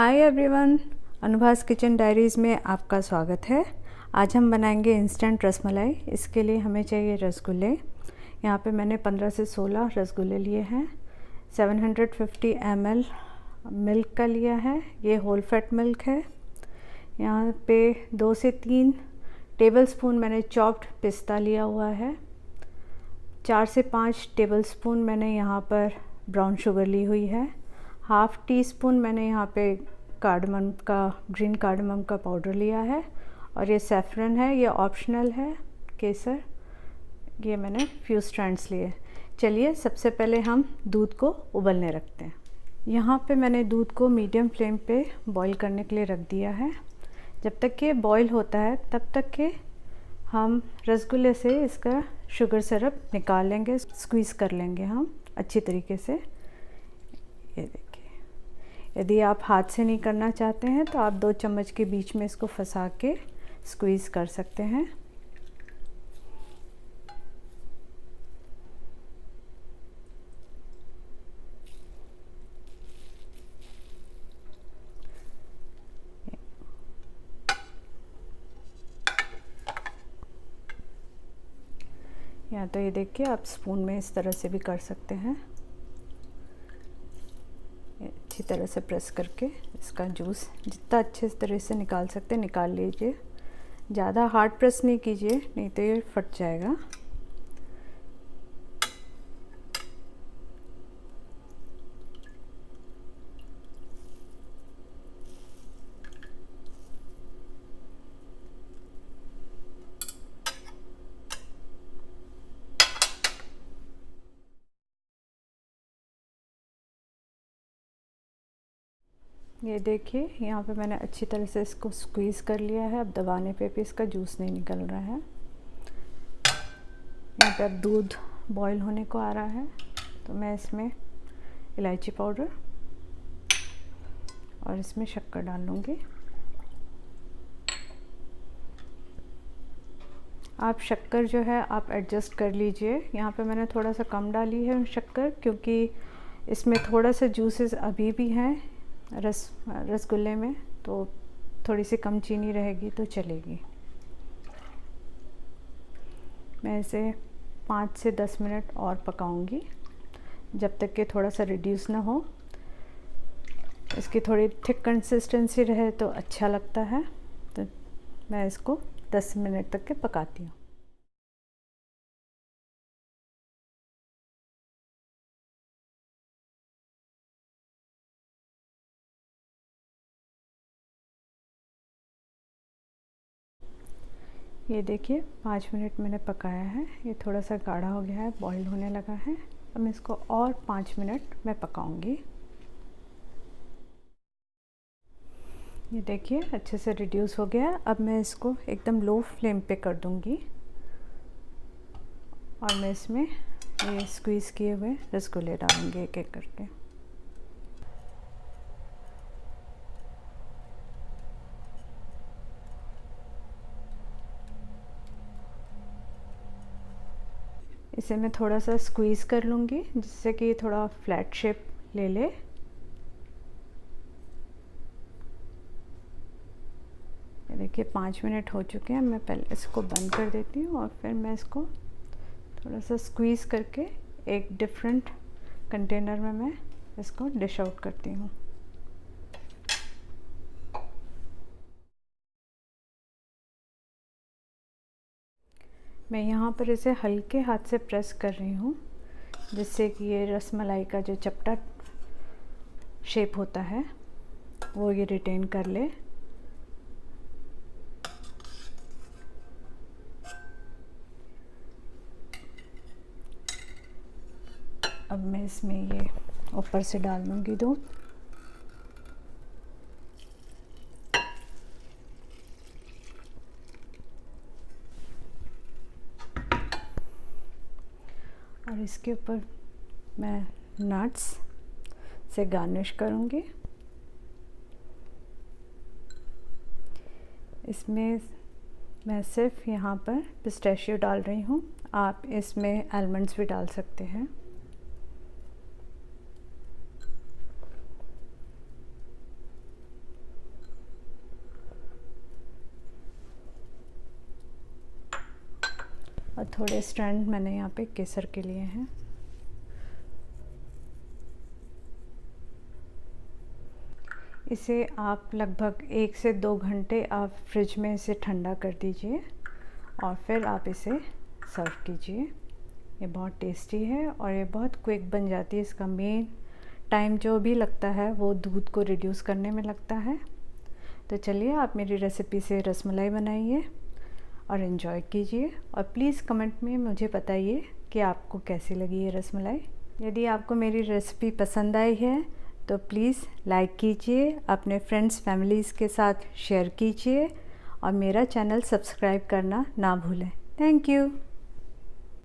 Hi everyone, Anubha kitchen diaries में आपका स्वागत है। आज हम बनाएंगे इंस्टेंट रसमलाई। इसके लिए हमें चाहिए रसगुल्ले। यहाँ पे मैंने 15 से 16 रसगुल्ले लिए हैं। 750 ml मिल्क का लिया है, ये होल फैट मिल्क है। यहाँ पे 2 से 3 टेबलस्पून मैंने चॉप्ड पिस्ता लिया हुआ है। 4 से 5 टेबलस्पून मैंने यहाँ पर ब्राउन शुगर ली हुई है। हाफ़ टी स्पून मैंने यहाँ पे ग्रीन कार्डमम का पाउडर लिया है। और ये सैफरन है, ये ऑप्शनल है, केसर। ये मैंने फ्यू स्ट्रैंड्स लिए। चलिए सबसे पहले हम दूध को उबलने रखते हैं। यहाँ पे मैंने दूध को मीडियम फ्लेम पे बॉईल करने के लिए रख दिया है। जब तक कि बॉईल होता है तब तक के हम रसगुल्ले से इसका शुगर सिरप निकाल लेंगे, स्क्वीज़ कर लेंगे हम अच्छी तरीके से। ये देखिए, यदि आप हाथ से नहीं करना चाहते हैं तो आप 2 चम्मच के बीच में इसको फंसा के स्क्वीज़ कर सकते हैं। या तो ये देखिए, आप स्पून में इस तरह से भी कर सकते हैं। अच्छी तरह से प्रेस करके इसका जूस जितना अच्छे तरह से निकाल सकते हैं निकाल लीजिए। ज़्यादा हार्ड प्रेस नहीं कीजिए, नहीं तो ये फट जाएगा। ये देखिए, यहाँ पे मैंने अच्छी तरह से इसको स्क्वीज़ कर लिया है। अब दबाने पे भी इसका जूस नहीं निकल रहा है। यहाँ पे अब दूध बॉईल होने को आ रहा है, तो मैं इसमें इलायची पाउडर और इसमें शक्कर डाल लूँगी। आप शक्कर जो है आप एडजस्ट कर लीजिए। यहाँ पे मैंने थोड़ा सा कम डाली है शक्कर, क्योंकि इसमें थोड़ा सा जूसेस अभी भी हैं रसगुल्ले में, तो थोड़ी सी कम चीनी रहेगी तो चलेगी। मैं इसे 5 से 10 मिनट और पकाऊंगी, जब तक कि थोड़ा सा रिड्यूस ना हो। इसकी थोड़ी थिक कंसिस्टेंसी रहे तो अच्छा लगता है। तो मैं इसको 10 मिनट तक के पकाती हूँ। ये देखिए, 5 मिनट मैंने पकाया है। ये थोड़ा सा गाढ़ा हो गया है, बॉईल होने लगा है। अब मैं इसको और 5 मिनट मैं पकाऊंगी। ये देखिए, अच्छे से रिड्यूस हो गया है। अब मैं इसको एकदम लो फ्लेम पे कर दूंगी और मैं इसमें ये स्क्वीज़ किए हुए रसगुल्ले डालूंगी एक एक करके। इसे मैं थोड़ा सा स्क्वीज़ कर लूँगी, जिससे कि ये थोड़ा फ्लैट शेप ले ले। देखिए, 5 मिनट हो चुके हैं। मैं पहले इसको बंद कर देती हूँ और फिर मैं इसको थोड़ा सा स्क्वीज़ करके एक डिफरेंट कंटेनर में मैं इसको डिश आउट करती हूँ। मैं यहाँ पर इसे हल्के हाथ से प्रेस कर रही हूँ, जिससे कि ये रसमलाई का जो चपटा शेप होता है वो ये रिटेन कर ले। अब मैं इसमें ये ऊपर से डाल दूँगी दूध। और इसके ऊपर मैं नट्स से गार्निश करूँगी। इसमें मैं सिर्फ यहाँ पर पिस्ताशियो डाल रही हूँ। आप इसमें आलमंड्स भी डाल सकते हैं। और थोड़े स्ट्रैंड मैंने यहाँ पे केसर के लिए हैं। इसे आप लगभग 1 से 2 घंटे आप फ्रिज में इसे ठंडा कर दीजिए और फिर आप इसे सर्व कीजिए। ये बहुत टेस्टी है और ये बहुत क्विक बन जाती है। इसका मेन टाइम जो भी लगता है वो दूध को रिड्यूस करने में लगता है। तो चलिए आप मेरी रेसिपी से रसमलाई बनाइए और एंजॉय कीजिए और प्लीज़ कमेंट में मुझे बताइए कि आपको कैसी लगी ये रसमलाई। यदि आपको मेरी रेसिपी पसंद आई है तो प्लीज़ लाइक कीजिए, अपने फ्रेंड्स फैमिलीज़ के साथ शेयर कीजिए और मेरा चैनल सब्सक्राइब करना ना भूलें। Thank you.